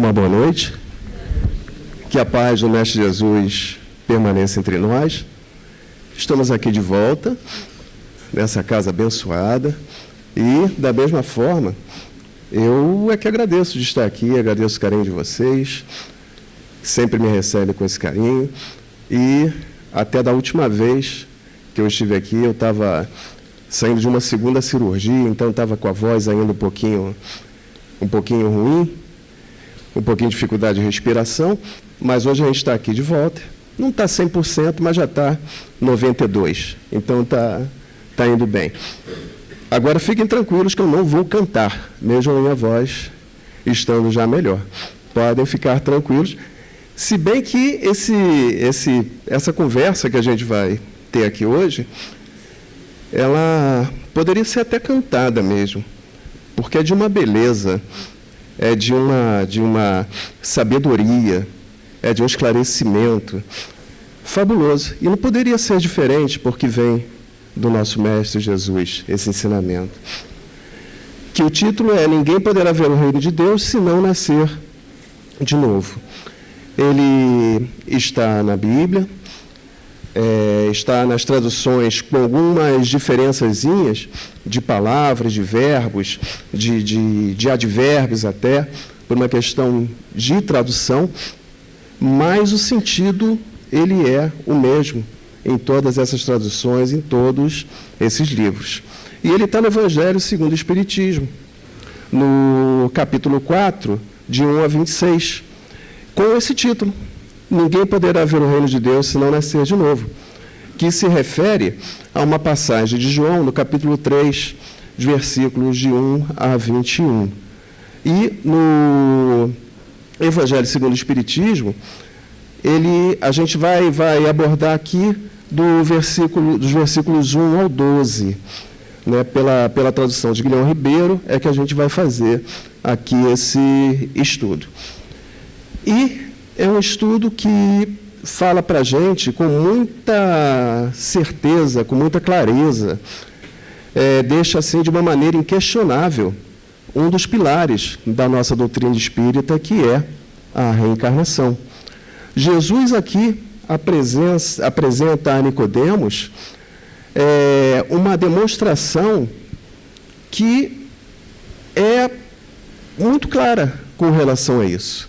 Uma boa noite. Que a paz do Mestre Jesus permaneça entre nós. Estamos aqui de volta, nessa casa abençoada. E, da mesma forma, eu é que agradeço de estar aqui, agradeço o carinho de vocês. Sempre me recebem com esse carinho. E, até da última vez que eu estive aqui, eu estava saindo de uma segunda cirurgia, então estava com a voz ainda um pouquinho ruim, um pouquinho de dificuldade de respiração, mas hoje a gente está aqui de volta. Não está 100%, mas já está 92%. Então está indo bem. Agora fiquem tranquilos que eu não vou cantar, mesmo a minha voz estando já melhor. Podem ficar tranquilos. Se bem que essa conversa que a gente vai ter aqui hoje, ela poderia ser até cantada mesmo, porque é de uma beleza, é de uma sabedoria, é de um esclarecimento fabuloso. E não poderia ser diferente, porque vem do nosso Mestre Jesus, esse ensinamento. Que o título é: Ninguém poderá ver o reino de Deus se não nascer de novo. Ele está na Bíblia, está nas traduções com algumas diferençazinhas de palavras, de verbos, de advérbios até, por uma questão de tradução, mas o sentido ele é o mesmo em todas essas traduções, em todos esses livros. E ele está no Evangelho segundo o Espiritismo, no capítulo 4, de 1 a 26, com esse título: Ninguém poderá ver o reino de Deus se não nascer de novo, que se refere a uma passagem de João, no capítulo 3, versículos de 1 a 21. E no Evangelho segundo o Espiritismo, a gente vai abordar aqui dos versículos 1 ao 12, né, pela tradução de Guilherme Ribeiro, é que a gente vai fazer aqui esse estudo. E é um estudo que fala para a gente com muita certeza, com muita clareza, deixa assim de uma maneira inquestionável um dos pilares da nossa doutrina espírita, que é a reencarnação. Jesus aqui apresenta a Nicodemos uma demonstração que é muito clara com relação a isso.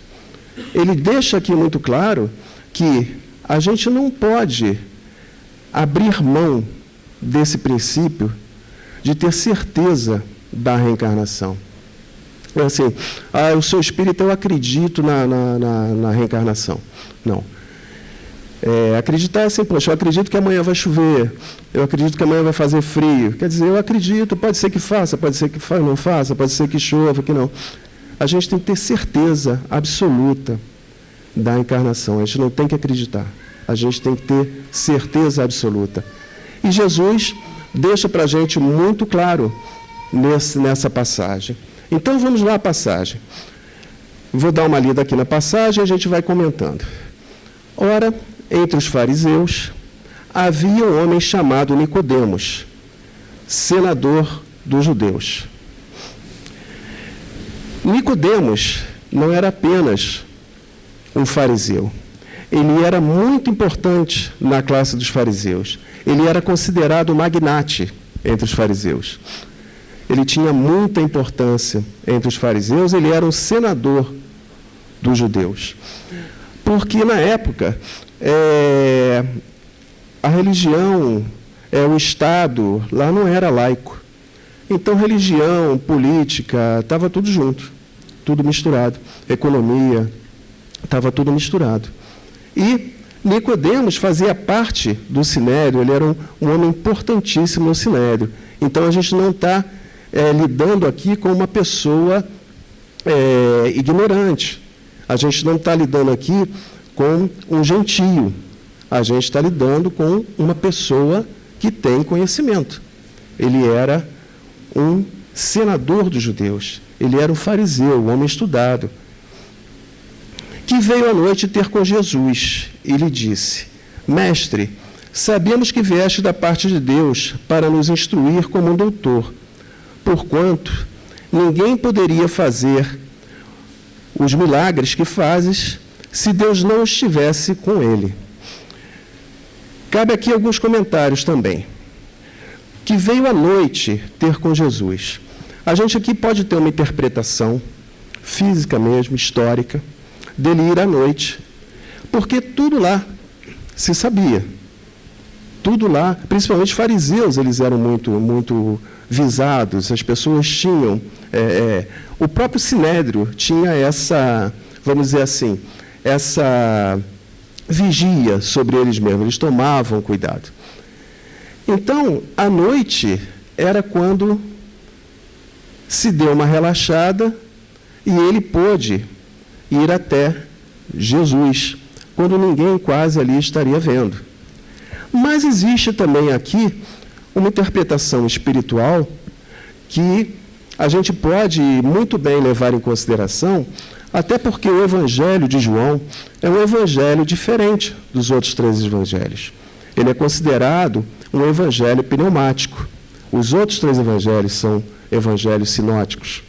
Ele deixa aqui muito claro que a gente não pode abrir mão desse princípio de ter certeza da reencarnação. É assim, eu sou espírita, eu acredito na reencarnação. Não. Acreditar é assim, poxa, eu acredito que amanhã vai chover, eu acredito que amanhã vai fazer frio. Quer dizer, eu acredito, pode ser que faça, pode ser que não faça, pode ser que chova, que não. A gente tem que ter certeza absoluta da encarnação. A gente não tem que acreditar. A gente tem que ter certeza absoluta. E Jesus deixa para a gente muito claro nessa passagem. Então, vamos lá à passagem. Vou dar uma lida aqui na passagem e a gente vai comentando. Ora, entre os fariseus, havia um homem chamado Nicodemos, senador dos judeus. Nicodemos não era apenas um fariseu. Ele era muito importante na classe dos fariseus. Ele era considerado magnate entre os fariseus. Ele tinha muita importância entre os fariseus, ele era um senador dos judeus. Porque, na época, a religião, o Estado, lá não era laico. Então, religião, política, estava tudo junto, tudo misturado. Economia, estava tudo misturado. E Nicodemos fazia parte do Sinédrio, ele era um homem importantíssimo no Sinédrio. Então, a gente não está lidando aqui com uma pessoa ignorante. A gente não está lidando aqui com um gentio. A gente está lidando com uma pessoa que tem conhecimento. Ele era um senador dos judeus. Ele era um fariseu, um homem estudado, que veio à noite ter com Jesus e lhe disse: Mestre, sabemos que vieste da parte de Deus para nos instruir como um doutor, porquanto ninguém poderia fazer os milagres que fazes se Deus não estivesse com ele. Cabe aqui alguns comentários também. Que veio à noite ter com Jesus. A gente aqui pode ter uma interpretação física mesmo, histórica, dele ir à noite, porque tudo lá se sabia. Tudo lá, principalmente os fariseus, eles eram muito visados, as pessoas tinham... o próprio Sinédrio tinha essa, vamos dizer assim, essa vigia sobre eles mesmos, eles tomavam cuidado. Então, à noite era quando se deu uma relaxada e ele pôde ir até Jesus, quando ninguém quase ali estaria vendo. Mas existe também aqui uma interpretação espiritual que a gente pode muito bem levar em consideração, até porque o Evangelho de João é um evangelho diferente dos outros 3 evangelhos. Ele é considerado um evangelho pneumático. Os outros 3 evangelhos são evangelhos sinóticos.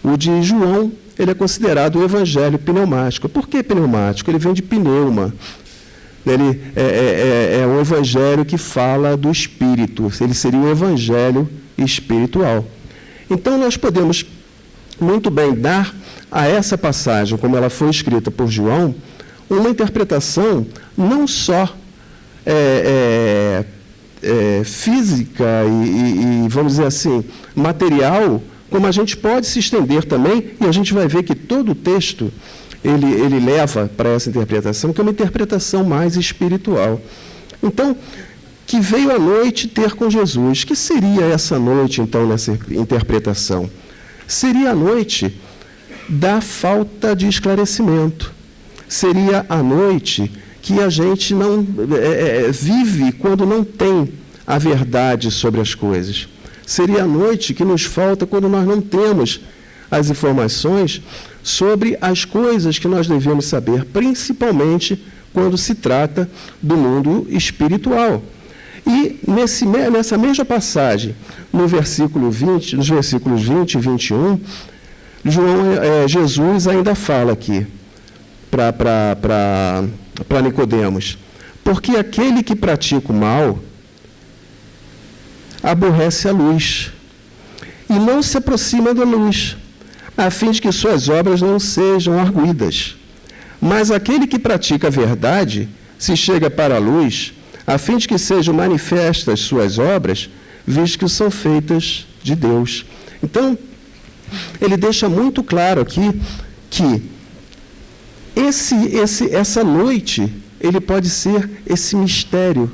O de João, ele é considerado um evangelho pneumático. Por que pneumático? Ele vem de pneuma. Ele é um evangelho que fala do Espírito. Ele seria um evangelho espiritual. Então, nós podemos muito bem dar a essa passagem, como ela foi escrita por João, uma interpretação não só física e, vamos dizer assim, material, como a gente pode se estender também, e a gente vai ver que todo o texto ele leva para essa interpretação, que é uma interpretação mais espiritual. Então, que veio à noite ter com Jesus. Que seria essa noite, então, nessa interpretação? Seria a noite da falta de esclarecimento. Seria a noite que a gente não vive quando não tem a verdade sobre as coisas. Seria a noite que nos falta quando nós não temos as informações sobre as coisas que nós devemos saber, principalmente quando se trata do mundo espiritual. E nessa mesma passagem, nos versículos 20 e 21, Jesus ainda fala aqui para Nicodemos: porque aquele que pratica o mal aborrece a luz e não se aproxima da luz, a fim de que suas obras não sejam arguidas. Mas aquele que pratica a verdade se chega para a luz, a fim de que sejam manifestas suas obras, visto que são feitas de Deus. Então, ele deixa muito claro aqui que essa noite, ele pode ser esse mistério,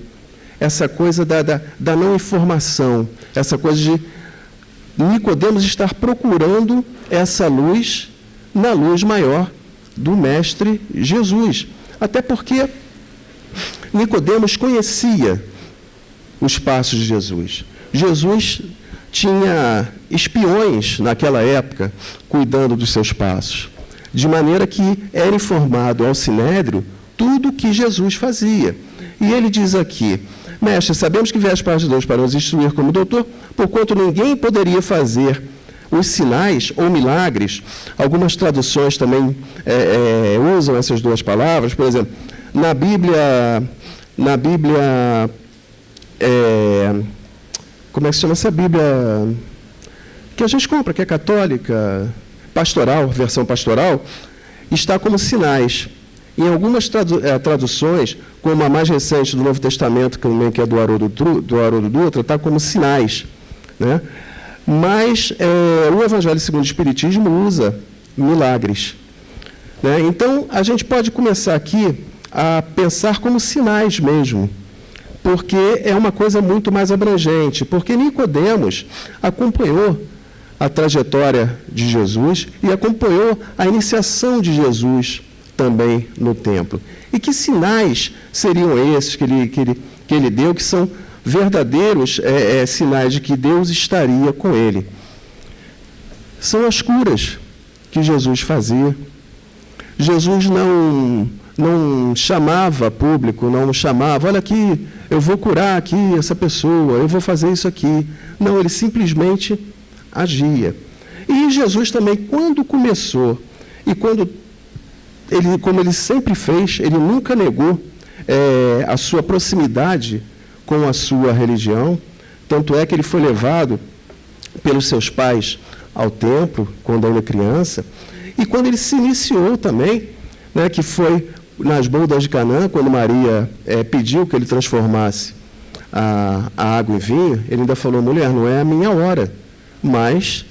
essa coisa da não informação, essa coisa de Nicodemos estar procurando essa luz na luz maior do Mestre Jesus. Até porque Nicodemos conhecia os passos de Jesus. Jesus tinha espiões naquela época cuidando dos seus passos, de maneira que era informado ao Sinédrio tudo o que Jesus fazia. E ele diz aqui: mestre, sabemos que vieste para Deus para nos instruir como doutor, porquanto ninguém poderia fazer os sinais ou milagres. Algumas traduções também usam essas duas palavras. Por exemplo, na Bíblia, como é que se chama essa Bíblia que a gente compra, que é católica, pastoral, versão pastoral, está como sinais. Em algumas traduções, como a mais recente do Novo Testamento, que é do Haroldo Dutra, está como sinais, né? Mas o Evangelho segundo o Espiritismo usa milagres, né? Então, a gente pode começar aqui a pensar como sinais mesmo, porque é uma coisa muito mais abrangente, porque Nicodemos acompanhou a trajetória de Jesus e acompanhou a iniciação de Jesus também no templo. E que sinais seriam esses que ele deu, que são verdadeiros sinais de que Deus estaria com ele? São as curas que Jesus fazia. Jesus não chamava público, não chamava: olha aqui, eu vou curar aqui essa pessoa, eu vou fazer isso aqui. Não, ele simplesmente agia. E Jesus também, quando começou E como ele sempre fez, ele nunca negou a sua proximidade com a sua religião. Tanto é que ele foi levado pelos seus pais ao templo, quando ainda criança, e quando ele se iniciou também, né, que foi nas bodas de Canaã, quando Maria pediu que ele transformasse a água em vinho, ele ainda falou: mulher, não é a minha hora, mas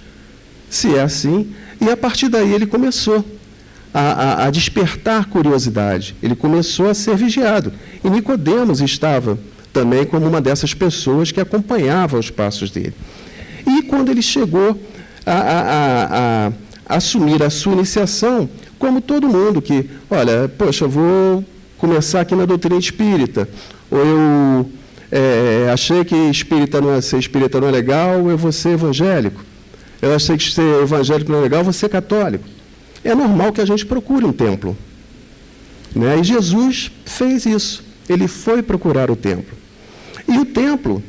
se é assim. E a partir daí ele começou a despertar curiosidade, ele começou a ser vigiado. E Nicodemos estava também como uma dessas pessoas que acompanhava os passos dele. E quando ele chegou a assumir a sua iniciação, como todo mundo que, olha, poxa, eu vou começar aqui na doutrina espírita, ou eu achei que ser espírita não é legal, eu vou ser evangélico. Eu achei que ser evangélico não é legal, eu vou ser católico. É normal que a gente procure um templo, né? E Jesus fez isso. Ele foi procurar o templo. E o templo,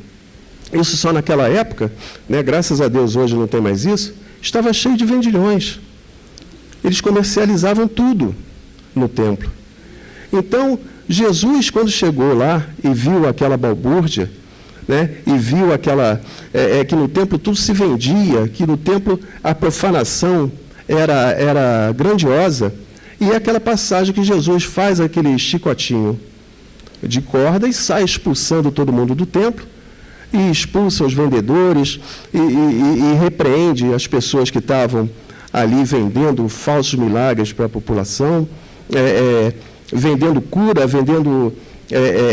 isso só naquela época, né, graças a Deus hoje não tem mais isso, estava cheio de vendilhões. Eles comercializavam tudo no templo. Então, Jesus, quando chegou lá e viu aquela balbúrdia, né, e viu que no templo tudo se vendia, que no templo a profanação era grandiosa, e é aquela passagem que Jesus faz aquele chicotinho de corda e sai expulsando todo mundo do templo, e expulsa os vendedores, e repreende as pessoas que estavam ali vendendo falsos milagres para a população, vendendo cura, vendendo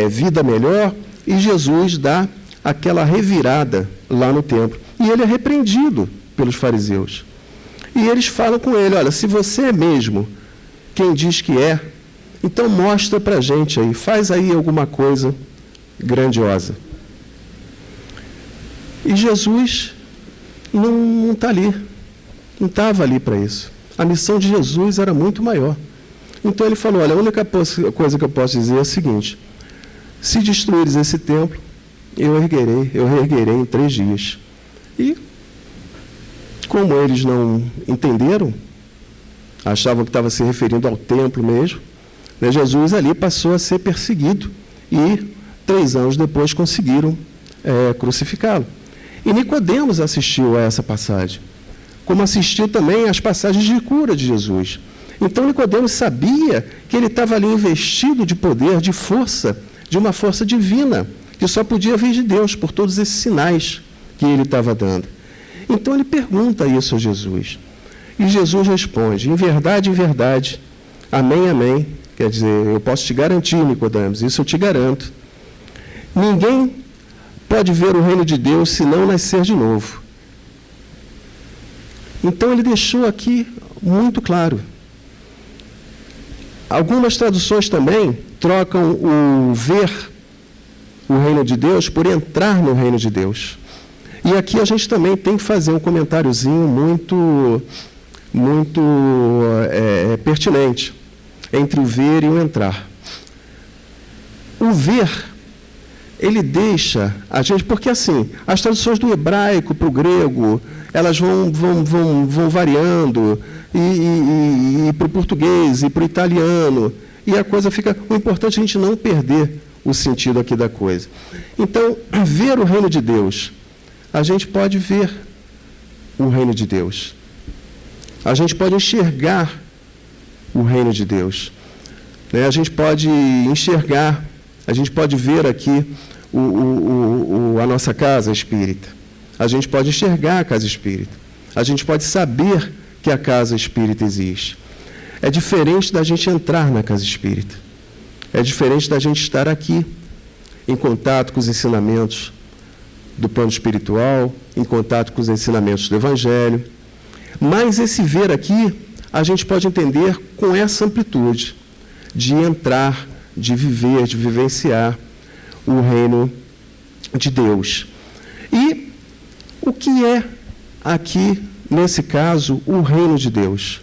vida melhor, e Jesus dá aquela revirada lá no templo. E ele é repreendido pelos fariseus. E eles falam com ele: olha, se você é mesmo quem diz que é, então mostra para a gente aí, faz aí alguma coisa grandiosa. E Jesus não está ali, não estava ali para isso. A missão de Jesus era muito maior. Então ele falou: olha, a única coisa que eu posso dizer é a seguinte: se destruires esse templo, eu reerguerei em 3 dias. E, como eles não entenderam, achavam que estava se referindo ao templo mesmo, né, Jesus ali passou a ser perseguido e 3 anos depois conseguiram crucificá-lo. E Nicodemos assistiu a essa passagem, como assistiu também às passagens de cura de Jesus. Então Nicodemos sabia que ele estava ali investido de poder, de força, de uma força divina, que só podia vir de Deus por todos esses sinais que ele estava dando. Então ele pergunta isso a Jesus. E Jesus responde: em verdade, amém, amém. Quer dizer, eu posso te garantir, Nicodemos, isso eu te garanto. Ninguém pode ver o reino de Deus se não nascer de novo. Então ele deixou aqui muito claro. Algumas traduções também trocam o ver o reino de Deus por entrar no reino de Deus. E aqui a gente também tem que fazer um comentáriozinho muito pertinente entre o ver e o entrar. O ver, ele deixa a gente, porque assim, as traduções do hebraico para o grego, elas vão variando, e para o português, e para o italiano, e a coisa fica... O importante é a gente não perder o sentido aqui da coisa. Então, ver o reino de Deus, a gente pode ver o reino de Deus. A gente pode enxergar o reino de Deus. Né? A gente pode enxergar, a gente pode ver aqui a nossa casa espírita. A gente pode enxergar a casa espírita. A gente pode saber que a casa espírita existe. É diferente da gente entrar na casa espírita. É diferente da gente estar aqui, em contato com os ensinamentos do plano espiritual, em contato com os ensinamentos do Evangelho. Mas esse ver aqui, a gente pode entender com essa amplitude de entrar, de viver, de vivenciar o reino de Deus. E o que é aqui, nesse caso, o reino de Deus?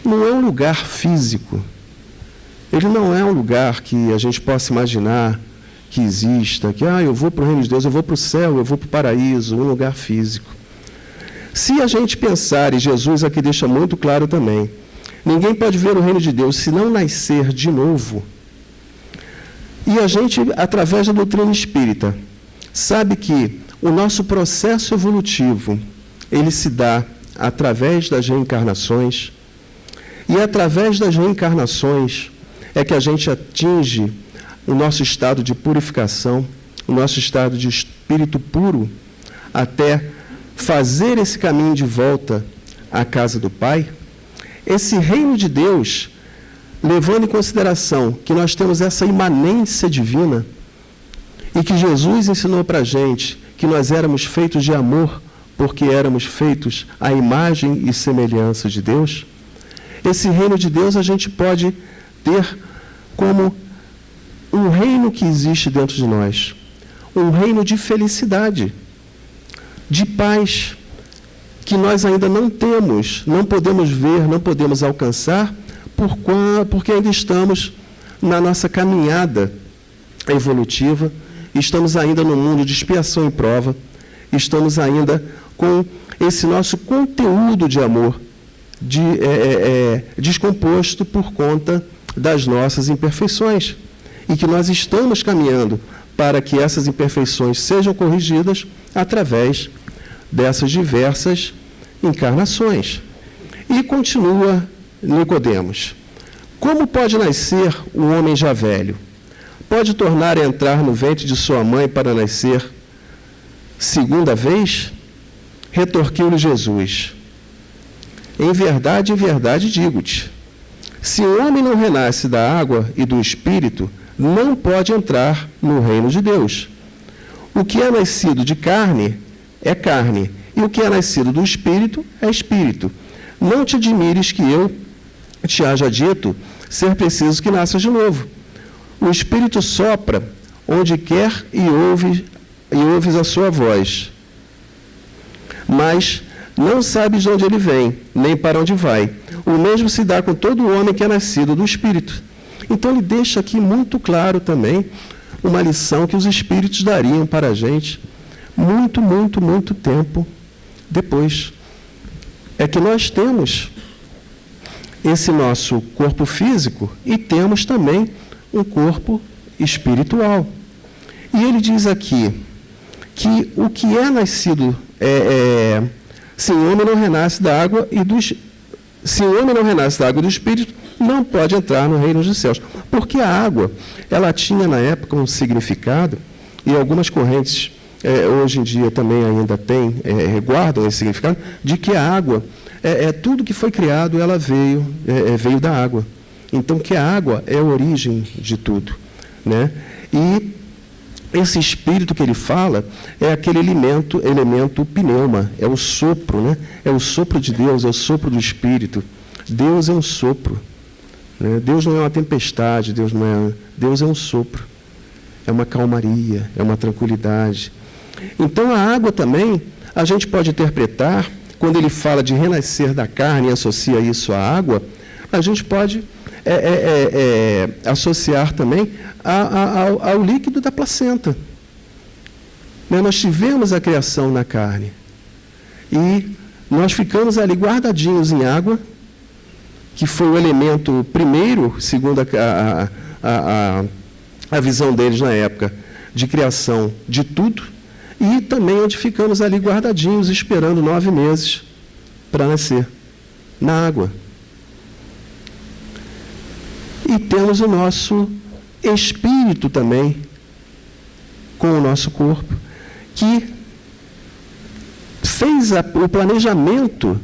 Não é um lugar físico. Ele não é um lugar que a gente possa imaginar que exista, que eu vou para o reino de Deus, eu vou para o céu, eu vou para o paraíso, um lugar físico. Se a gente pensar, e Jesus aqui deixa muito claro também, Ninguém pode ver o reino de Deus se não nascer de novo. E a gente, através da doutrina espírita, sabe que o nosso processo evolutivo, ele se dá através das reencarnações, e através das reencarnações é que a gente atinge o nosso estado de purificação, o nosso estado de espírito puro, até fazer esse caminho de volta à casa do Pai. Esse reino de Deus, levando em consideração que nós temos essa imanência divina e que Jesus ensinou para a gente que nós éramos feitos de amor porque éramos feitos à imagem e semelhança de Deus, esse reino de Deus a gente pode ter como um reino que existe dentro de nós, um reino de felicidade, de paz, que nós ainda não temos, não podemos ver, não podemos alcançar, porque ainda estamos na nossa caminhada evolutiva, estamos ainda no mundo de expiação e prova, estamos ainda com esse nosso conteúdo de amor descomposto por conta das nossas imperfeições, e que nós estamos caminhando para que essas imperfeições sejam corrigidas através dessas diversas encarnações. E continua Nicodemos: como pode nascer um homem já velho? Pode tornar a entrar no ventre de sua mãe para nascer segunda vez? Retorquiu-lhe Jesus: em verdade, digo-te, se o homem não renasce da água e do Espírito, não pode entrar no reino de Deus. O que é nascido de carne é carne, e o que é nascido do Espírito é Espírito. Não te admires que eu te haja dito ser preciso que nasças de novo. O Espírito sopra onde quer e ouves a sua voz, mas não sabes de onde ele vem, nem para onde vai. O mesmo se dá com todo homem que é nascido do Espírito. Então ele deixa aqui muito claro também uma lição que os Espíritos dariam para a gente muito tempo depois. É que nós temos esse nosso corpo físico e temos também um corpo espiritual. E ele diz aqui que o que é nascido se o homem não renasce da água e do Espírito, não pode entrar no reino dos céus. Porque a água, ela tinha na época um significado, e algumas correntes hoje em dia também ainda guardam esse significado, de que a água, tudo que foi criado, ela veio da água. Então, que a água é a origem de tudo, né? E esse espírito que ele fala é aquele elemento pneuma, é o sopro, né? É o sopro de Deus, é o sopro do Espírito. Deus é um sopro, né? Deus não é uma tempestade, Deus é um sopro, é uma calmaria, é uma tranquilidade. Então a água também, a gente pode interpretar, quando ele fala de renascer da carne e associa isso à água, a gente pode associar também ao líquido da placenta. Nós tivemos a criação na carne e nós ficamos ali guardadinhos em água, que foi o elemento primeiro, segundo a visão deles na época, de criação de tudo, e também onde ficamos ali guardadinhos, esperando 9 meses para nascer, na água. E temos o nosso espírito também, com o nosso corpo, que fez o planejamento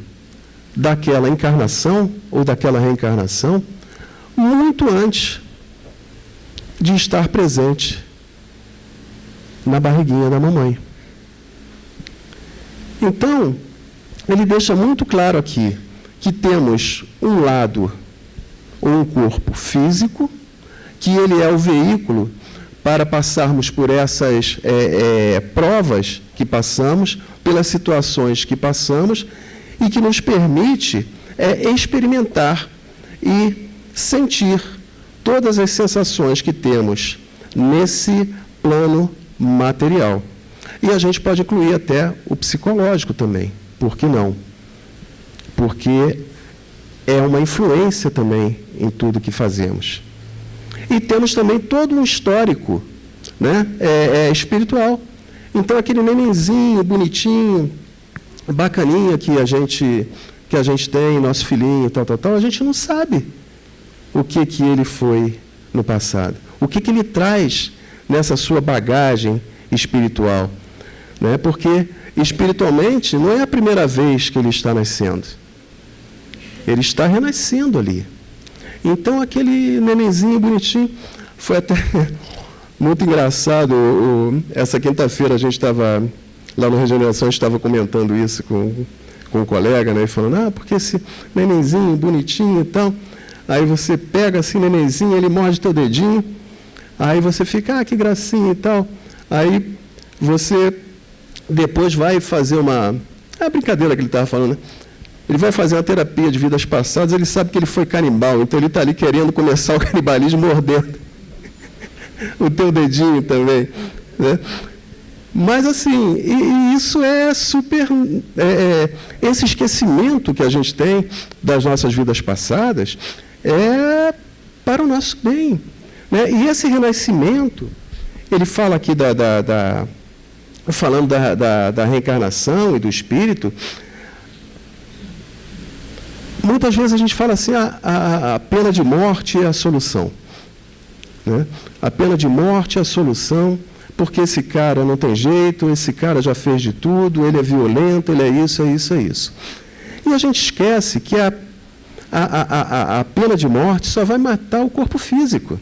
daquela encarnação ou daquela reencarnação muito antes de estar presente na barriguinha da mamãe. Então, ele deixa muito claro aqui que temos um lado, ou um corpo físico, que ele é o veículo para passarmos por essas provas que passamos, pelas situações que passamos, e que nos permite experimentar e sentir todas as sensações que temos nesse plano material. E a gente pode incluir até o psicológico também. Por que não? Porque é uma influência também em tudo que fazemos. E temos também todo um histórico, né, espiritual. Então, aquele nenenzinho bonitinho, bacaninha que a gente tem, nosso filhinho, tal, a gente não sabe o que ele foi no passado. O que ele traz nessa sua bagagem espiritual. Né? Porque, espiritualmente, não é a primeira vez que ele está nascendo. Ele está renascendo ali. Então, aquele nenenzinho bonitinho, foi até muito engraçado. Essa quinta-feira a gente estava, lá no Regeneração, a gente estava comentando isso com um colega, né, e falando, porque esse nenenzinho bonitinho e tal, aí você pega assim, nenenzinho, ele morde teu dedinho, aí você fica, que gracinha e tal, aí você depois vai fazer uma brincadeira que ele estava falando, né? Ele vai fazer uma terapia de vidas passadas, ele sabe que ele foi canibal, então ele está ali querendo começar o canibalismo mordendo o teu dedinho também, né? Mas, assim, e isso é super... esse esquecimento que a gente tem das nossas vidas passadas é para o nosso bem. Né? E esse renascimento, ele fala aqui falando da reencarnação e do espírito, muitas vezes a gente fala assim, a pena de morte é a solução. Né? A pena de morte é a solução, porque esse cara não tem jeito, esse cara já fez de tudo, ele é violento, ele é isso, é isso, é isso. E a gente esquece que a pena de morte só vai matar o corpo físico.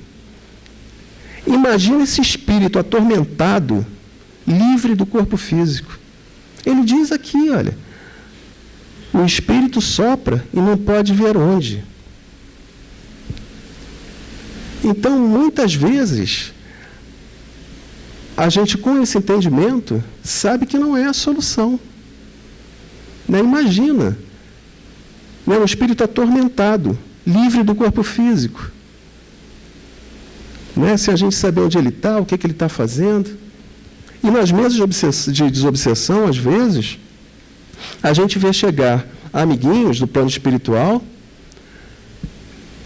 Imagina esse espírito atormentado, livre do corpo físico. Ele diz aqui, olha, o espírito sopra e não pode ver onde. Então, muitas vezes, a gente, com esse entendimento, sabe que não é a solução. Né? Imagina, né? Um espírito atormentado, livre do corpo físico. Né? Se a gente saber onde ele está, o que ele está fazendo. E nas mesas de desobsessão, às vezes, a gente vê chegar amiguinhos do plano espiritual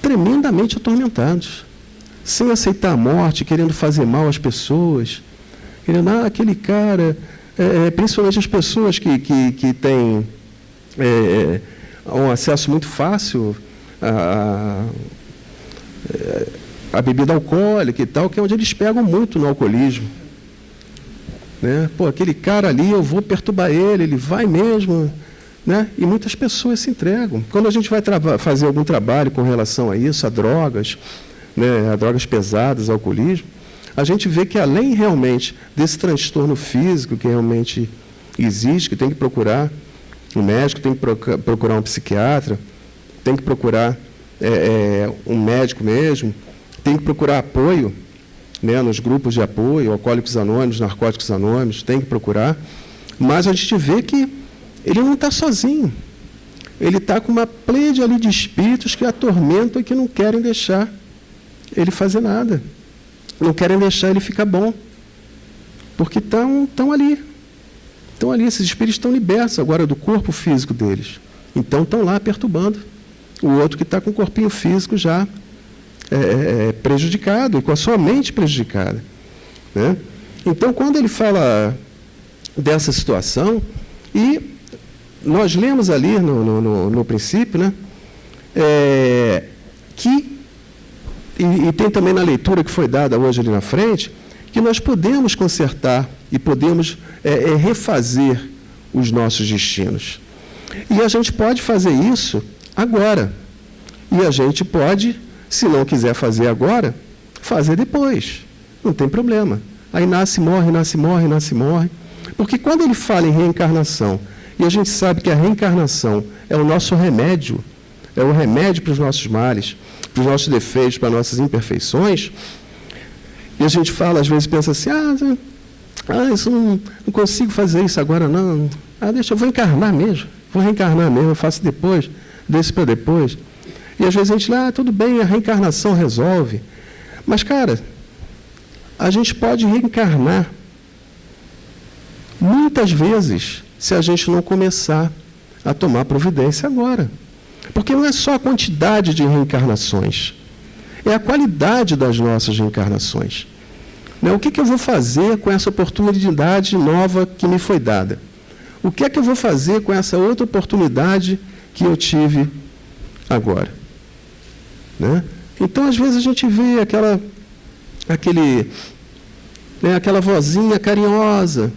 tremendamente atormentados, sem aceitar a morte, querendo fazer mal às pessoas, querendo, aquele cara, principalmente as pessoas que têm um acesso muito fácil à bebida alcoólica e tal, que é onde eles pegam muito no alcoolismo. Né? Aquele cara ali, eu vou perturbar ele vai mesmo. Né? E muitas pessoas se entregam. Quando a gente vai fazer algum trabalho com relação a isso, a drogas, né, a drogas pesadas, ao alcoolismo, a gente vê que, além realmente desse transtorno físico que realmente existe, que tem que procurar um médico, tem que procurar um psiquiatra, tem que procurar um médico mesmo, tem que procurar apoio, né, nos grupos de apoio, Alcoólicos Anônimos, Narcóticos Anônimos, tem que procurar, mas a gente vê que ele não está sozinho. Ele está com uma pleiade ali de espíritos que atormentam e que não querem deixar ele fazer nada. Não querem deixar ele ficar bom. Porque estão ali. Estão ali, esses espíritos estão libertos agora do corpo físico deles. Então estão lá perturbando o outro que está com o corpinho físico já prejudicado, e com a sua mente prejudicada. Né? Então, quando ele fala dessa situação, e nós lemos ali no princípio, né, e tem também na leitura que foi dada hoje ali na frente, que nós podemos consertar e podemos refazer os nossos destinos. E a gente pode fazer isso agora. E a gente pode, se não quiser fazer agora, fazer depois. Não tem problema. Aí nasce, morre, nasce, morre, nasce, morre. Porque quando ele fala em reencarnação, e a gente sabe que a reencarnação é o nosso remédio, é o remédio para os nossos males, para os nossos defeitos, para as nossas imperfeições, e a gente fala, às vezes pensa assim, isso não consigo fazer isso agora, não. Deixa, eu vou encarnar mesmo, vou reencarnar mesmo, eu faço depois, deixo para depois. E às vezes a gente tudo bem, a reencarnação resolve. Mas, cara, a gente pode reencarnar muitas vezes se a gente não começar a tomar providência agora. Porque não é só a quantidade de reencarnações, é a qualidade das nossas reencarnações. O que eu vou fazer com essa oportunidade nova que me foi dada? O que é que eu vou fazer com essa outra oportunidade que eu tive agora? Então, às vezes, a gente vê aquela vozinha carinhosa,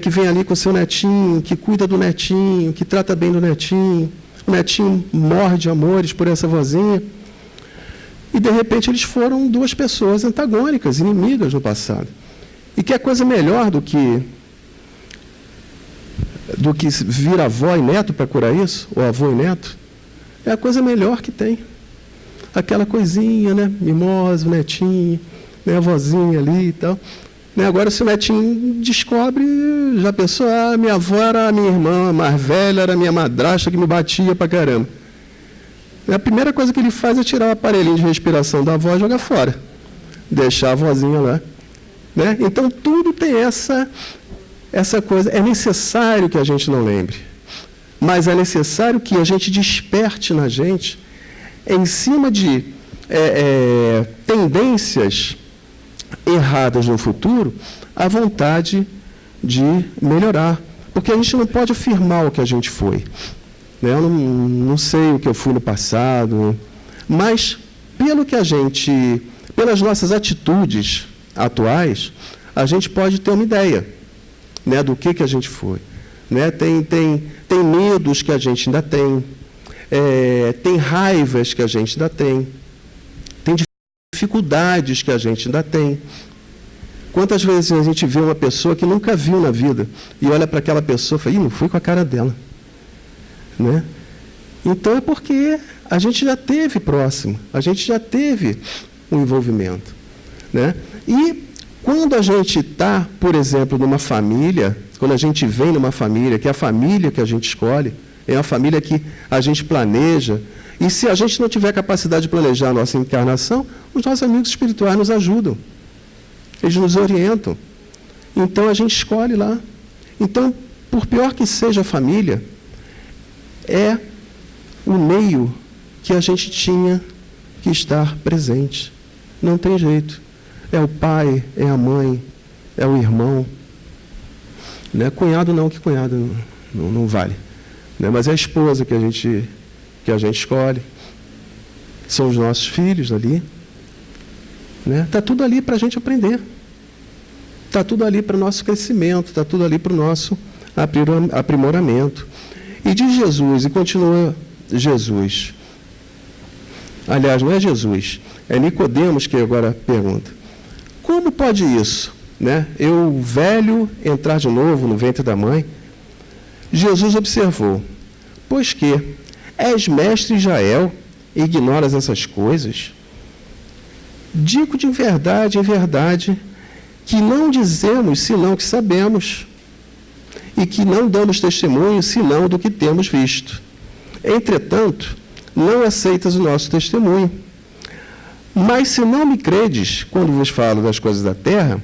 que vem ali com o seu netinho, que cuida do netinho, que trata bem do netinho. O netinho morre de amores por essa vozinha. E, de repente, eles foram duas pessoas antagônicas, inimigas no passado. E que é coisa melhor do que vir avó e neto para curar isso, ou avô e neto, é a coisa melhor que tem. Aquela coisinha, mimosa, o netinho, a vozinha ali e tal. Agora, se o netinho descobre, já pensou, minha avó era a minha irmã, a mais velha era a minha madrasta que me batia pra caramba. A primeira coisa que ele faz é tirar o aparelhinho de respiração da avó e jogar fora. Deixar a vozinha lá. Então, tudo tem essa coisa. É necessário que a gente não lembre. Mas é necessário que a gente desperte na gente, em cima de tendências erradas no futuro, a vontade de melhorar. Porque a gente não pode afirmar o que a gente foi. Eu não sei o que eu fui no passado, mas pelas nossas atitudes atuais, a gente pode ter uma ideia, do que a gente foi. Tem medos que a gente ainda tem, tem raivas que a gente ainda tem dificuldades que a gente ainda tem. Quantas vezes a gente vê uma pessoa que nunca viu na vida e olha para aquela pessoa e fala, não fui com a cara dela. Então é porque a gente já teve próximo, a gente já teve um envolvimento. E quando a gente está, por exemplo, numa família, quando a gente vem numa família, que é a família que a gente escolhe, é uma família que a gente planeja, e se a gente não tiver capacidade de planejar a nossa encarnação, os nossos amigos espirituais nos ajudam. Eles nos orientam. Então, a gente escolhe lá. Então, por pior que seja a família, é o meio que a gente tinha que estar presente. Não tem jeito. É o pai, é a mãe, é o irmão. Cunhado não, que cunhado não vale. Mas é a esposa que a gente escolhe. São os nossos filhos ali. Está tudo ali para a gente aprender. Está tudo ali para o nosso crescimento, está tudo ali para o nosso aprimoramento. E diz Jesus, e continua Jesus. Aliás, não é Jesus, é Nicodemos que agora pergunta. Como pode isso? Eu, velho, entrar de novo no ventre da mãe? Jesus observou, pois que és mestre Israel e ignoras essas coisas? Digo de verdade, em verdade, que não dizemos senão que sabemos, e que não damos testemunho senão do que temos visto. Entretanto, não aceitas o nosso testemunho. Mas se não me credes quando vos falo das coisas da terra,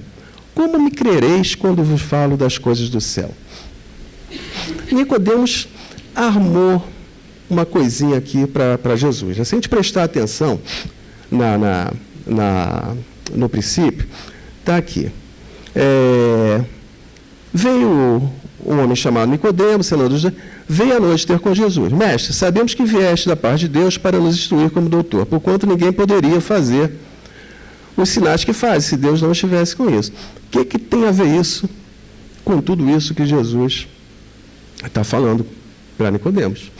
como me crereis quando vos falo das coisas do céu? Nicodemos armou uma coisinha aqui para Jesus. Se a gente prestar atenção no princípio, está aqui. Veio um homem chamado Nicodemos, senador, veio à noite ter com Jesus. Mestre, sabemos que vieste da parte de Deus para nos instruir como doutor, porquanto ninguém poderia fazer os sinais que faz, se Deus não estivesse com isso. O que tem a ver isso com tudo isso que Jesus está falando para Nicodemos?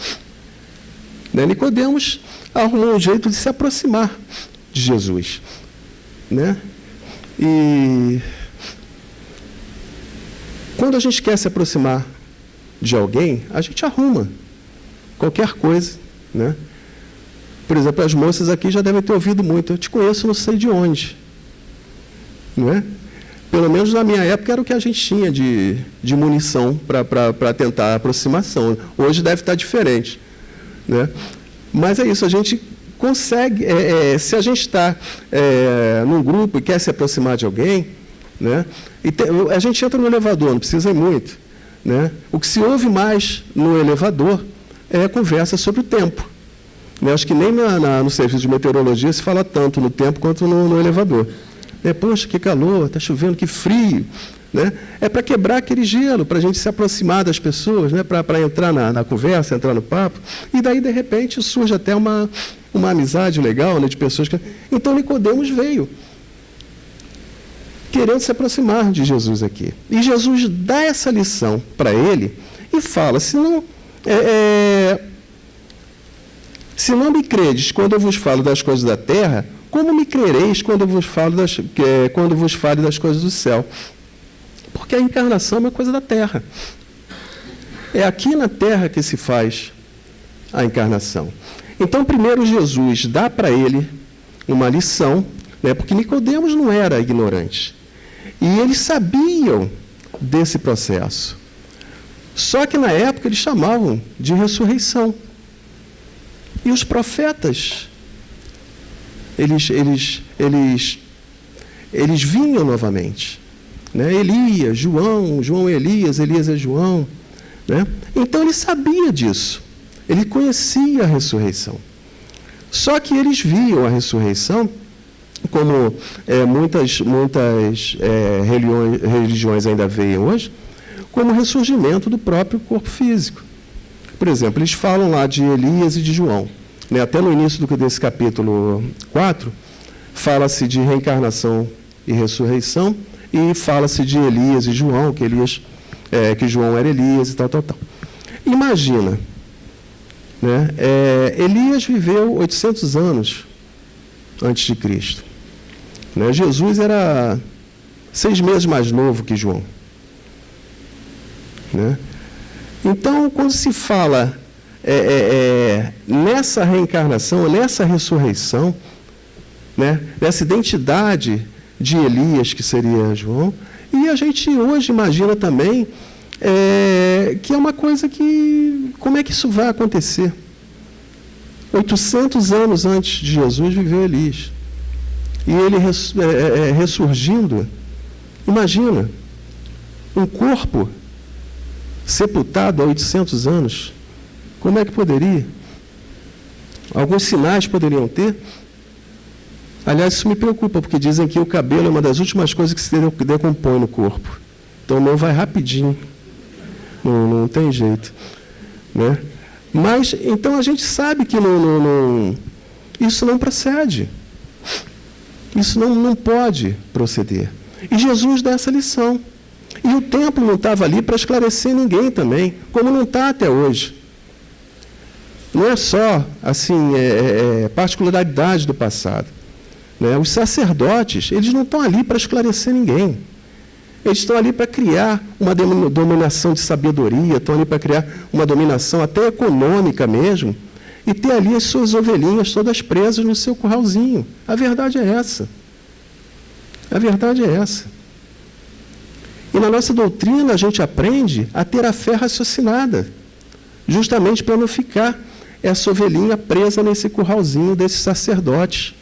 Nicodemos arrumou um jeito de se aproximar de Jesus. E quando a gente quer se aproximar de alguém, a gente arruma qualquer coisa. Por exemplo, as moças aqui já devem ter ouvido muito. Eu te conheço, não sei de onde. Não é? Pelo menos na minha época era o que a gente tinha de munição para tentar a aproximação. Hoje deve estar diferente. Mas é isso, a gente consegue, se a gente está num grupo e quer se aproximar de alguém, a gente entra no elevador, não precisa ir muito. O que se ouve mais no elevador é a conversa sobre o tempo. Né? Acho que nem no serviço de meteorologia se fala tanto no tempo quanto no elevador. Poxa, que calor, está chovendo, que frio. Né? É para quebrar aquele gelo, para a gente se aproximar das pessoas, né? Para entrar na conversa, entrar no papo. E daí, de repente, surge até uma amizade legal, né? De pessoas que... Então, Nicodemos veio querendo se aproximar de Jesus aqui. E Jesus dá essa lição para ele e fala, se não me credes quando eu vos falo das coisas da terra, como me crereis quando eu vos falo fale das coisas do céu? Porque a encarnação é uma coisa da terra. É aqui na terra que se faz a encarnação. Então, primeiro Jesus dá para ele uma lição, né, porque Nicodemos não era ignorante. E eles sabiam desse processo. Só que na época eles chamavam de ressurreição. E os profetas, eles vinham novamente. Né? Elias, João é Elias, Elias é João. Né? Então ele sabia disso. Ele conhecia a ressurreição. Só que eles viam a ressurreição como muitas religiões ainda veem hoje, como ressurgimento do próprio corpo físico. Por exemplo, eles falam lá de Elias e de João. Né? Até no início desse capítulo 4, fala-se de reencarnação e ressurreição, e fala-se de Elias e João, que João era Elias e tal. Imagina, né? Elias viveu 800 anos antes de Cristo. Né? Jesus era 6 meses mais novo que João. Né? Então, quando se fala nessa reencarnação, nessa ressurreição, né? Nessa identidade de Elias, que seria João, e a gente hoje imagina também que é uma coisa que... Como é que isso vai acontecer? 800 anos antes de Jesus viveu Elias. E ele ressurgindo, imagina, um corpo sepultado há 800 anos, como é que poderia? Alguns sinais poderiam ter. Aliás, isso me preocupa, porque dizem que o cabelo é uma das últimas coisas que se decompõe no corpo. Então, o meu vai rapidinho. Não tem jeito. Né? Mas, então, a gente sabe que isso não procede. Isso não pode proceder. E Jesus dá essa lição. E o templo não estava ali para esclarecer ninguém também, como não está até hoje. Não é só, assim, particularidade do passado. Né? Os sacerdotes, eles não estão ali para esclarecer ninguém. Eles estão ali para criar uma dominação de sabedoria, estão ali para criar uma dominação até econômica mesmo, e ter ali as suas ovelhinhas todas presas no seu curralzinho. A verdade é essa. A verdade é essa. E na nossa doutrina a gente aprende a ter a fé raciocinada, justamente para não ficar essa ovelhinha presa nesse curralzinho desses sacerdotes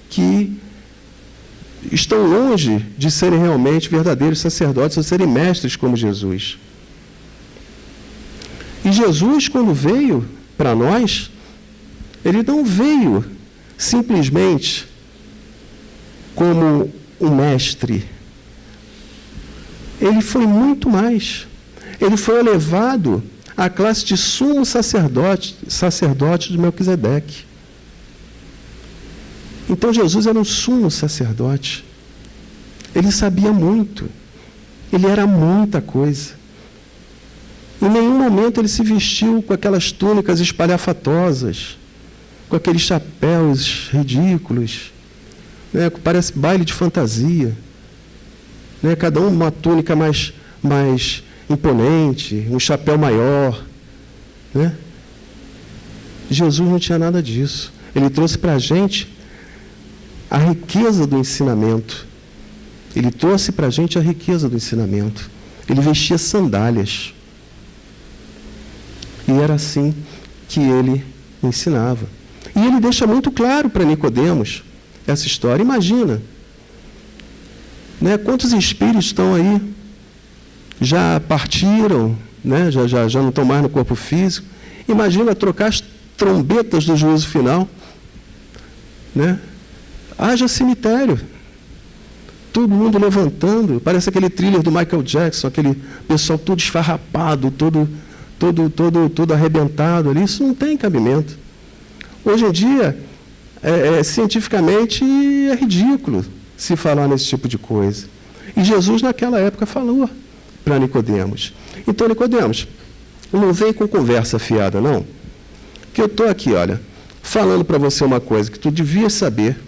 que estão longe de serem realmente verdadeiros sacerdotes, ou serem mestres como Jesus. E Jesus, quando veio para nós, ele não veio simplesmente como um mestre. Ele foi muito mais. Ele foi elevado à classe de sumo sacerdote de Melquisedeque. Então, Jesus era um sumo sacerdote. Ele sabia muito. Ele era muita coisa. Em nenhum momento ele se vestiu com aquelas túnicas espalhafatosas, com aqueles chapéus ridículos, né? Parece baile de fantasia. Né? Cada um uma túnica mais imponente, um chapéu maior. Né? Jesus não tinha nada disso. Ele trouxe para a gente a riqueza do ensinamento. Ele trouxe para a gente a riqueza do ensinamento. Ele vestia sandálias. E era assim que ele ensinava. E ele deixa muito claro para Nicodemos essa história. Imagina, né, quantos espíritos estão aí, já partiram, né, já não estão mais no corpo físico. Imagina trocar trombetas do juízo final, né? Haja cemitério. Todo mundo levantando, parece aquele thriller do Michael Jackson, aquele pessoal todo esfarrapado, todo arrebentado ali. Isso não tem cabimento. Hoje em dia, cientificamente, é ridículo se falar nesse tipo de coisa. E Jesus, naquela época, falou para Nicodemos. Então, Nicodemos, não vem com conversa fiada, não. Que eu estou aqui, olha, falando para você uma coisa que tu devias saber,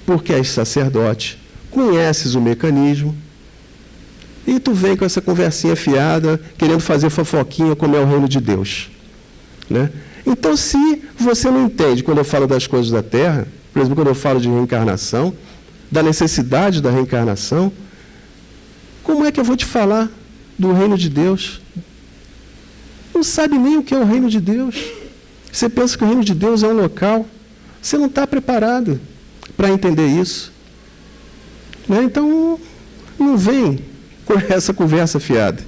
porque és sacerdote, conheces o mecanismo, e tu vem com essa conversinha fiada, querendo fazer fofoquinha como é o reino de Deus. Né? Então, se você não entende quando eu falo das coisas da terra, por exemplo, quando eu falo de reencarnação, da necessidade da reencarnação, como é que eu vou te falar do reino de Deus? Não sabe nem o que é o reino de Deus. Você pensa que o reino de Deus é um local. Você não está preparado para entender isso. Né? Então, não vem com essa conversa fiada.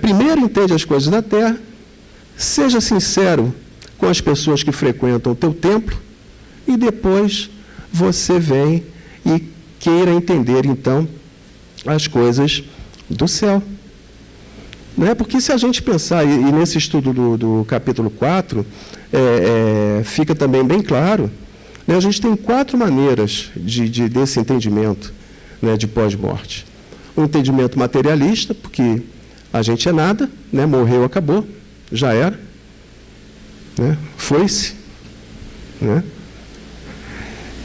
Primeiro, entende as coisas da terra. Seja sincero com as pessoas que frequentam o teu templo. E depois você vem e queira entender, então, as coisas do céu. Né? Porque se a gente pensar, e nesse estudo do capítulo 4, fica também bem claro, né? A gente tem 4 maneiras desse entendimento, né, de pós-morte. Um entendimento materialista, porque a gente é nada, né? Morreu, acabou, já era, né? Foi-se. Né?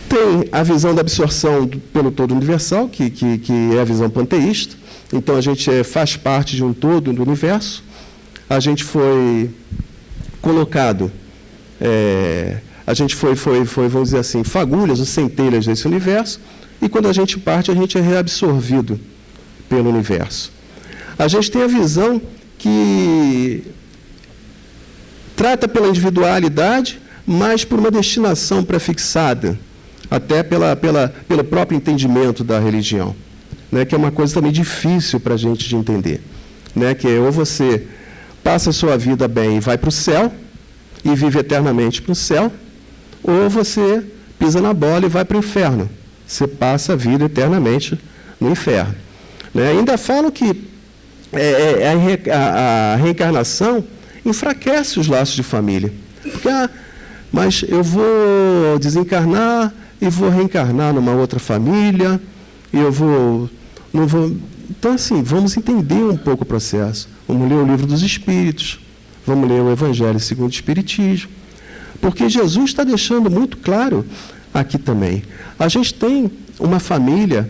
Tem a visão da absorção pelo todo universal, que é a visão panteísta. Então, a gente faz parte de um todo do universo. A gente foi colocado, a gente foi, vamos dizer assim, fagulhas ou centelhas desse universo, e quando a gente parte, a gente é reabsorvido pelo universo. A gente tem a visão que trata pela individualidade, mas por uma destinação prefixada, até pelo próprio entendimento da religião, né, que é uma coisa também difícil para a gente de entender, né, que ou você passa a sua vida bem e vai para o céu, e vive eternamente para o céu, ou você pisa na bola e vai para o inferno, você passa a vida eternamente no inferno. Né? Ainda falam que a reencarnação enfraquece os laços de família, porque mas eu vou desencarnar e vou reencarnar numa outra família, e não vou... Então, assim, vamos entender um pouco o processo. Vamos ler o Livro dos Espíritos, vamos ler o Evangelho segundo o Espiritismo, porque Jesus está deixando muito claro aqui também. A gente tem uma família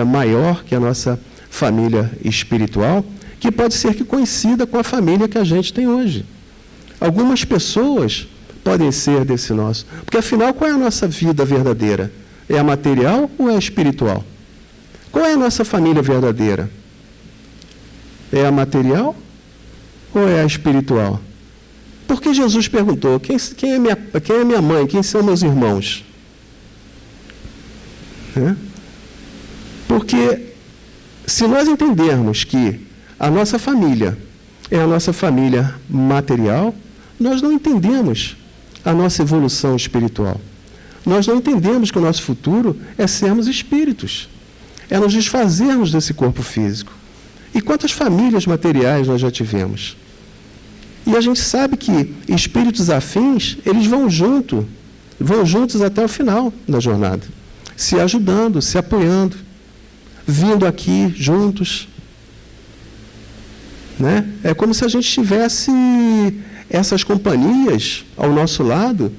maior que a nossa família espiritual, que pode ser que coincida com a família que a gente tem hoje. Algumas pessoas podem ser desse nosso. Porque, afinal, qual é a nossa vida verdadeira? É a material ou é a espiritual? Qual é a nossa família verdadeira? É a material ou é a espiritual? Porque Jesus perguntou, quem é minha mãe? Quem são meus irmãos? Porque, se nós entendermos que a nossa família é a nossa família material, nós não entendemos a nossa evolução espiritual. Nós não entendemos que o nosso futuro é sermos espíritos, é nos desfazermos desse corpo físico. E quantas famílias materiais nós já tivemos? E a gente sabe que espíritos afins, eles vão juntos até o final da jornada, se ajudando, se apoiando, vindo aqui juntos. Né? É como se a gente tivesse essas companhias ao nosso lado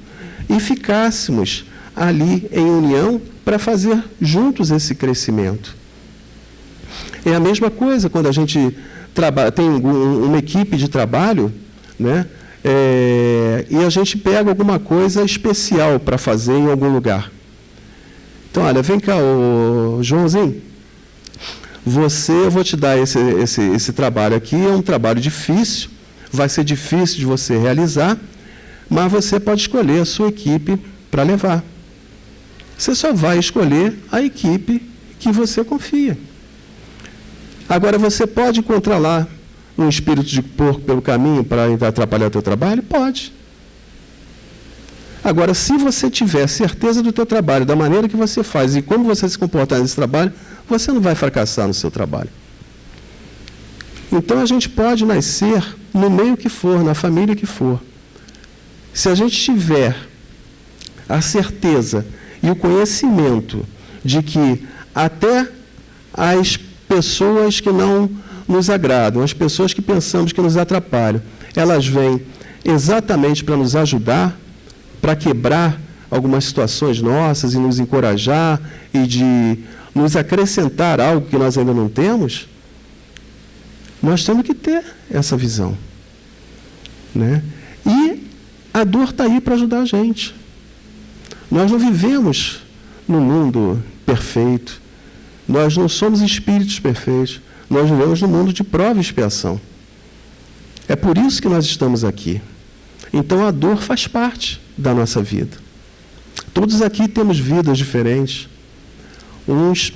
e ficássemos ali em união para fazer juntos esse crescimento. É a mesma coisa quando a gente tem uma equipe de trabalho, né? E a gente pega alguma coisa especial para fazer em algum lugar. Então, olha, vem cá, Joãozinho, eu vou te dar esse trabalho aqui, é um trabalho difícil, vai ser difícil de você realizar, mas você pode escolher a sua equipe para levar. Você só vai escolher a equipe que você confia. Agora, você pode encontrar lá um espírito de porco pelo caminho para atrapalhar o teu trabalho? Pode. Agora, se você tiver certeza do teu trabalho, da maneira que você faz e como você se comportar nesse trabalho, você não vai fracassar no seu trabalho. Então, a gente pode nascer no meio que for, na família que for. Se a gente tiver a certeza e o conhecimento de que até as pessoas que não nos agradam, as pessoas que pensamos que nos atrapalham, elas vêm exatamente para nos ajudar, para quebrar algumas situações nossas e nos encorajar e de nos acrescentar algo que nós ainda não temos, nós temos que ter essa visão, né? E a dor está aí para ajudar a gente. Nós não vivemos num mundo perfeito, nós não somos espíritos perfeitos, nós vivemos num mundo de prova e expiação. É por isso que nós estamos aqui. Então, a dor faz parte da nossa vida. Todos aqui temos vidas diferentes. Uns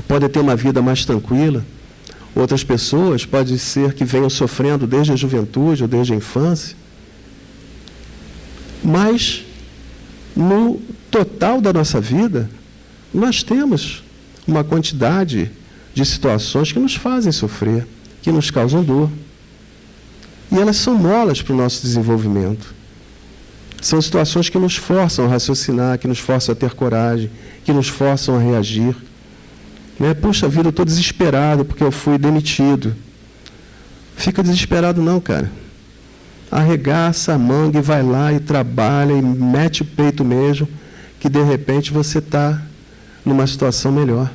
podem ter uma vida mais tranquila, outras pessoas pode ser que venham sofrendo desde a juventude ou desde a infância. Mas, no total da nossa vida, nós temos uma quantidade de situações que nos fazem sofrer, que nos causam dor. E elas são molas para o nosso desenvolvimento. São situações que nos forçam a raciocinar, que nos forçam a ter coragem, que nos forçam a reagir. Né? Puxa vida, eu estou desesperado porque eu fui demitido. Fica desesperado não, cara. Arregaça a manga e vai lá e trabalha e mete o peito mesmo, que de repente você está numa situação melhor.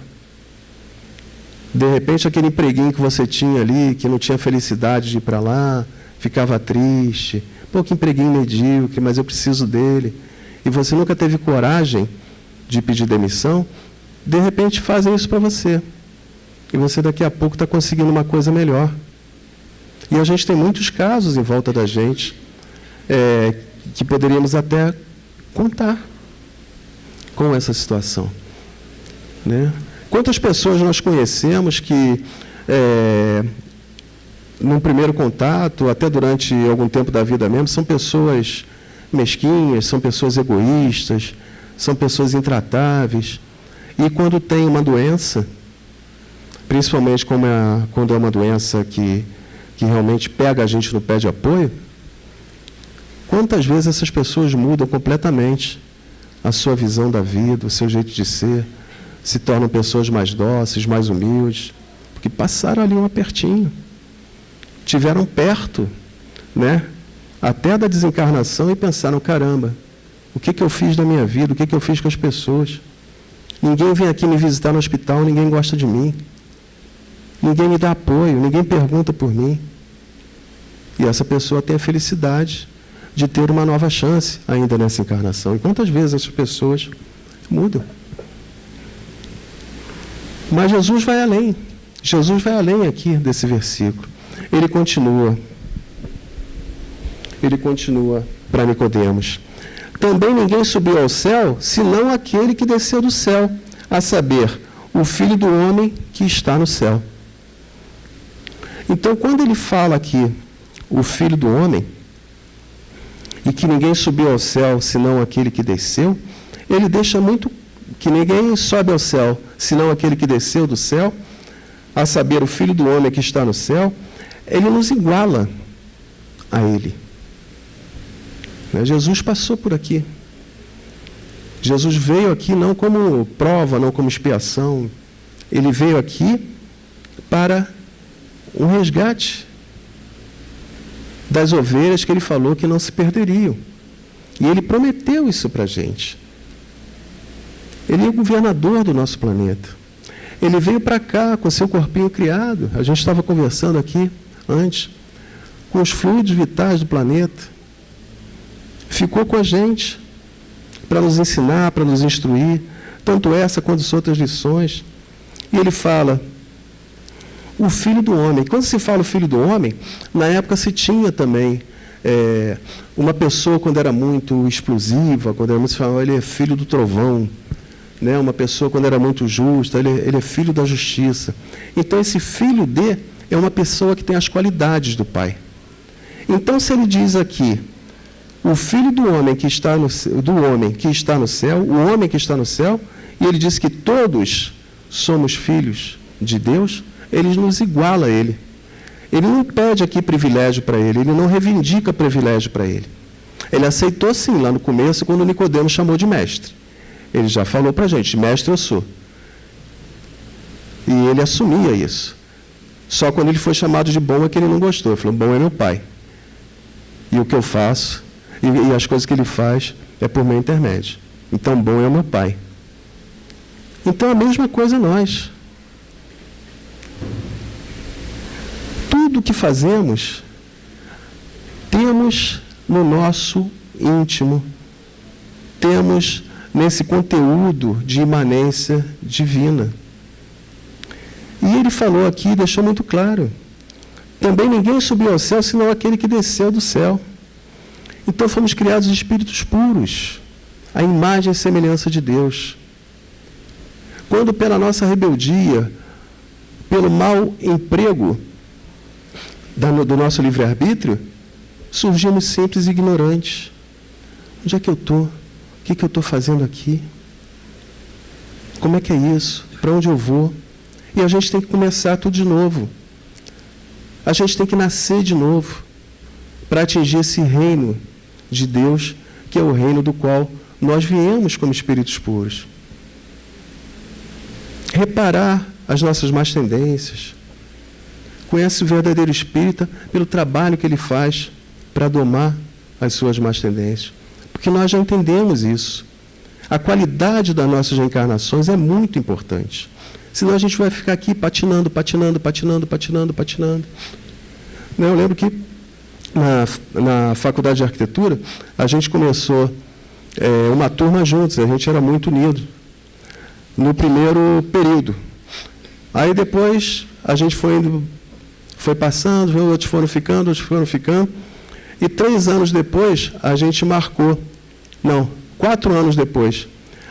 De repente aquele empreguinho que você tinha ali, que não tinha felicidade de ir para lá, ficava triste, pô, que empreguinho medíocre, mas eu preciso dele, e você nunca teve coragem de pedir demissão, de repente fazem isso para você, e você daqui a pouco está conseguindo uma coisa melhor. E a gente tem muitos casos em volta da gente, que poderíamos até contar com essa situação, né? Quantas pessoas nós conhecemos que, num primeiro contato, até durante algum tempo da vida mesmo, são pessoas mesquinhas, são pessoas egoístas, são pessoas intratáveis. E quando tem uma doença, principalmente quando é uma doença que realmente pega a gente no pé de apoio, quantas vezes essas pessoas mudam completamente a sua visão da vida, o seu jeito de ser, se tornam pessoas mais dóceis, mais humildes, porque passaram ali um apertinho, tiveram perto, né, até da desencarnação e pensaram, caramba, o que eu fiz da minha vida, o que eu fiz com as pessoas? Ninguém vem aqui me visitar no hospital, ninguém gosta de mim, ninguém me dá apoio, ninguém pergunta por mim. E essa pessoa tem a felicidade de ter uma nova chance ainda nessa encarnação. E quantas vezes essas pessoas mudam? Mas Jesus vai além. Jesus vai além aqui desse versículo. Ele continua para Nicodemos. Também ninguém subiu ao céu, senão aquele que desceu do céu, a saber, o Filho do Homem que está no céu. Então, quando ele fala aqui, o Filho do Homem, e que ninguém subiu ao céu, senão aquele que desceu, ele deixa muito que ninguém sobe ao céu, senão aquele que desceu do céu, a saber, o Filho do Homem que está no céu. Ele nos iguala a ele. Jesus passou por aqui. Jesus veio aqui não como prova, não como expiação. Ele veio aqui para um resgate das ovelhas que ele falou que não se perderiam. E ele prometeu isso para a gente. Ele é o governador do nosso planeta. Ele veio para cá com seu corpinho criado. A gente estava conversando aqui antes, com os fluidos vitais do planeta. Ficou com a gente para nos ensinar, para nos instruir, tanto essa quanto as outras lições. E ele fala, o Filho do Homem. Quando se fala o Filho do Homem, na época se tinha também uma pessoa, quando era muito explosiva, quando era muito, se falava, ele é filho do trovão, né? Uma pessoa, quando era muito justa, ele é filho da justiça. Então, esse filho é uma pessoa que tem as qualidades do Pai. Então, se ele diz aqui, o Filho do homem que está no céu, o homem que está no céu, e ele diz que todos somos filhos de Deus, ele nos iguala a ele. Ele não pede aqui privilégio para ele, ele não reivindica privilégio para ele. Ele aceitou sim, lá no começo, quando Nicodemo chamou de mestre. Ele já falou para a gente, mestre eu sou. E ele assumia isso. Só quando ele foi chamado de bom é que ele não gostou. Ele falou, bom é meu pai. E o que eu faço, e as coisas que ele faz, é por meu intermédio. Então, bom é o meu pai. Então, a mesma coisa nós. Tudo que fazemos, temos no nosso íntimo, temos nesse conteúdo de imanência divina. E ele falou aqui, deixou muito claro, também ninguém subiu ao céu, senão aquele que desceu do céu. Então fomos criados de espíritos puros, a imagem e semelhança de Deus. Quando pela nossa rebeldia, pelo mau emprego do nosso livre-arbítrio, surgimos simples e ignorantes. Onde é que eu estou? O que eu estou fazendo aqui? Como é que é isso? Para onde eu vou? E a gente tem que começar tudo de novo. A gente tem que nascer de novo para atingir esse reino de Deus, que é o reino do qual nós viemos como espíritos puros. Reparar as nossas más tendências. Conhece o verdadeiro espírita pelo trabalho que ele faz para domar as suas más tendências. Porque nós já entendemos isso. A qualidade das nossas reencarnações é muito importante. Senão a gente vai ficar aqui patinando. Eu lembro que na faculdade de arquitetura, a gente começou uma turma juntos, a gente era muito unido no primeiro período. Aí depois a gente foi passando, outros foram ficando, e 3 anos depois a gente marcou, 4 anos depois,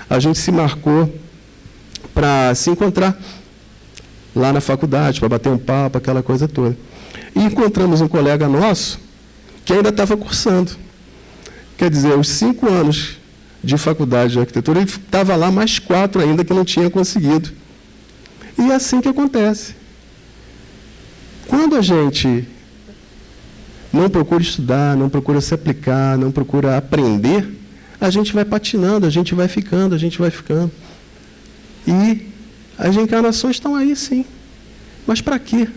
a gente se marcou para se encontrar lá na faculdade, para bater um papo, aquela coisa toda. E encontramos um colega nosso que ainda estava cursando. Quer dizer, os 5 anos de faculdade de arquitetura, ele estava lá mais 4 ainda que não tinha conseguido. E é assim que acontece. Quando a gente não procura estudar, não procura se aplicar, não procura aprender, a gente vai patinando, a gente vai ficando. E as reencarnações estão aí, sim. Mas para quê?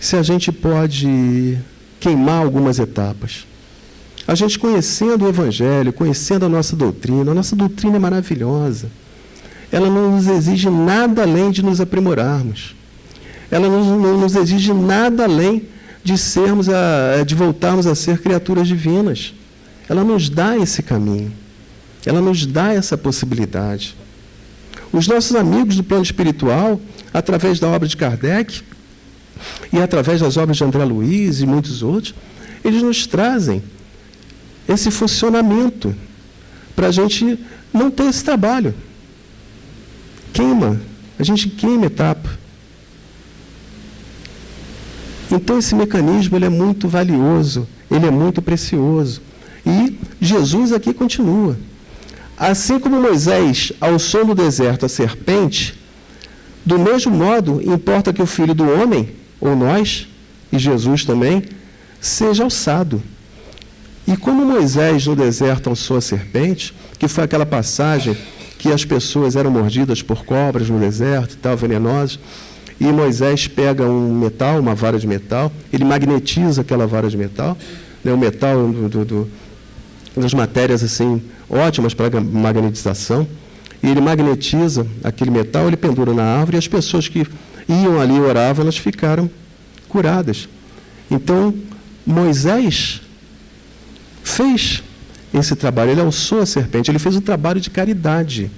Se a gente pode queimar algumas etapas. A gente conhecendo o Evangelho, conhecendo a nossa doutrina é maravilhosa. Ela não nos exige nada além de nos aprimorarmos. Ela não nos exige nada além de voltarmos a ser criaturas divinas. Ela nos dá esse caminho. Ela nos dá essa possibilidade. Os nossos amigos do plano espiritual, através da obra de Kardec e através das obras de André Luiz e muitos outros, eles nos trazem esse funcionamento para a gente não ter esse trabalho. A gente queima etapa. Então esse mecanismo ele é muito valioso, ele é muito precioso. E Jesus aqui continua. Assim como Moisés alçou no deserto a serpente, do mesmo modo importa que o Filho do Homem, ou nós, e Jesus também, seja alçado. E como Moisés no deserto alçou a serpente, que foi aquela passagem que as pessoas eram mordidas por cobras no deserto, tal, venenosas, e Moisés pega um metal, uma vara de metal, ele magnetiza aquela vara de metal, o metal das matérias assim ótimas para magnetização, e ele magnetiza aquele metal, ele pendura na árvore, e as pessoas que iam ali e oravam, elas ficaram curadas. Então, Moisés fez esse trabalho, ele alçou a serpente, ele fez um trabalho de caridade.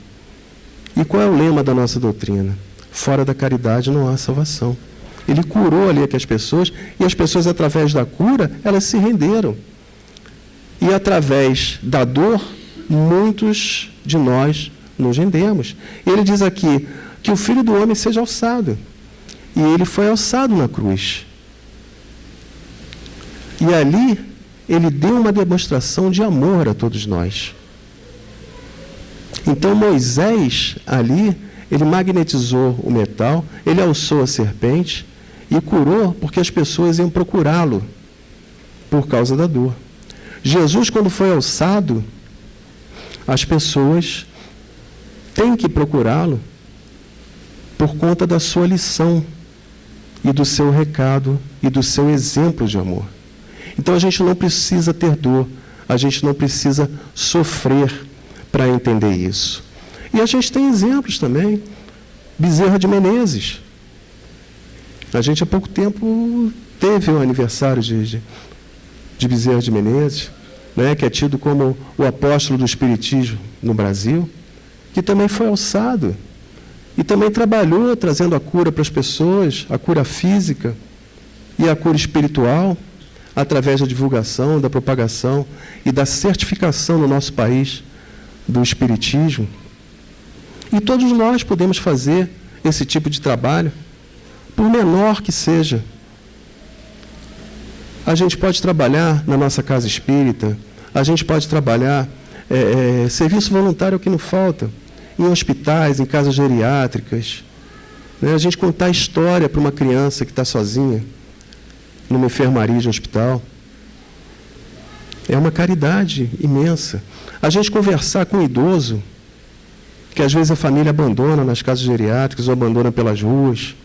E qual é o lema da nossa doutrina? Fora da caridade não há salvação. Ele curou ali aquelas pessoas, e as pessoas, através da cura, elas se renderam. E através da dor, muitos de nós nos rendemos. Ele diz aqui que o Filho do Homem seja alçado. E ele foi alçado na cruz. E ali ele deu uma demonstração de amor a todos nós. Então Moisés, ali, ele magnetizou o metal, ele alçou a serpente e curou porque as pessoas iam procurá-lo por causa da dor. Jesus, quando foi alçado, as pessoas têm que procurá-lo por conta da sua lição e do seu recado e do seu exemplo de amor. Então a gente não precisa ter dor, a gente não precisa sofrer para entender isso. E a gente tem exemplos também. Bezerra de Menezes. A gente há pouco tempo teve o aniversário de Bezerra de Menezes, né, que é tido como o apóstolo do Espiritismo no Brasil, que também foi alçado e também trabalhou trazendo a cura para as pessoas, a cura física e a cura espiritual, através da divulgação, da propagação e da certificação no nosso país do Espiritismo. E todos nós podemos fazer esse tipo de trabalho, por menor que seja. A gente pode trabalhar na nossa casa espírita, a gente pode trabalhar, serviço voluntário é o que não falta, em hospitais, em casas geriátricas, né? A gente contar a história para uma criança que está sozinha, numa enfermaria de hospital. É uma caridade imensa. A gente conversar com um idoso, que às vezes a família abandona nas casas geriátricas ou abandona pelas ruas.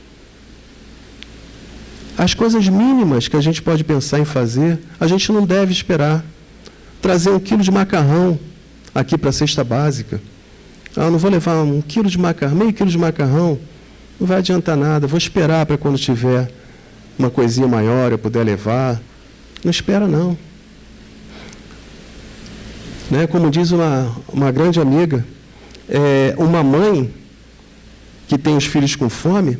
As coisas mínimas que a gente pode pensar em fazer, a gente não deve esperar. Trazer 1 quilo de macarrão aqui para a cesta básica. Ah, não vou levar 1 quilo de macarrão, meio quilo de macarrão, não vai adiantar nada, vou esperar para quando tiver uma coisinha maior eu puder levar. Não espera, não. Né? Como diz uma grande amiga, uma mãe que tem os filhos com fome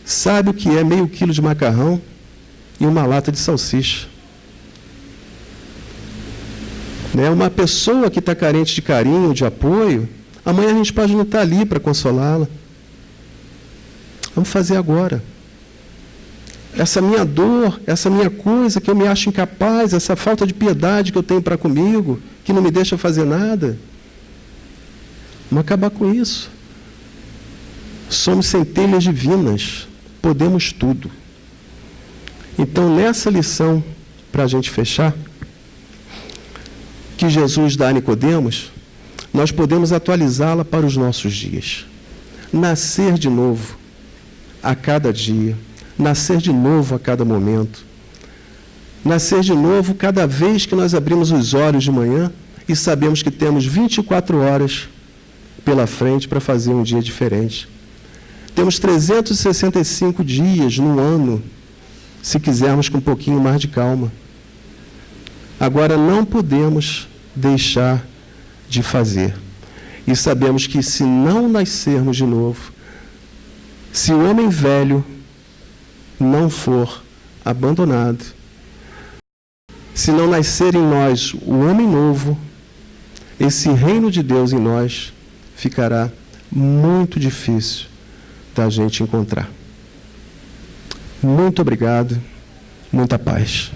sabe o que é meio quilo de macarrão e uma lata de salsicha. Né? Uma pessoa que está carente de carinho, de apoio, amanhã a gente pode não estar ali para consolá-la. Vamos fazer agora. Essa minha dor, essa minha coisa que eu me acho incapaz, essa falta de piedade que eu tenho para comigo, que não me deixa fazer nada, vamos acabar com isso. Somos centelhas divinas, podemos tudo. Então, nessa lição, para a gente fechar, que Jesus dá a Nicodemos, nós podemos atualizá-la para os nossos dias. Nascer de novo a cada dia, nascer de novo a cada momento, nascer de novo cada vez que nós abrimos os olhos de manhã e sabemos que temos 24 horas pela frente para fazer um dia diferente. Temos 365 dias no ano, se quisermos com um pouquinho mais de calma. Agora, não podemos deixar de fazer. E sabemos que se não nascermos de novo, se o homem velho não for abandonado, se não nascer em nós o homem novo, esse reino de Deus em nós ficará muito difícil da gente encontrar. Muito obrigado, muita paz.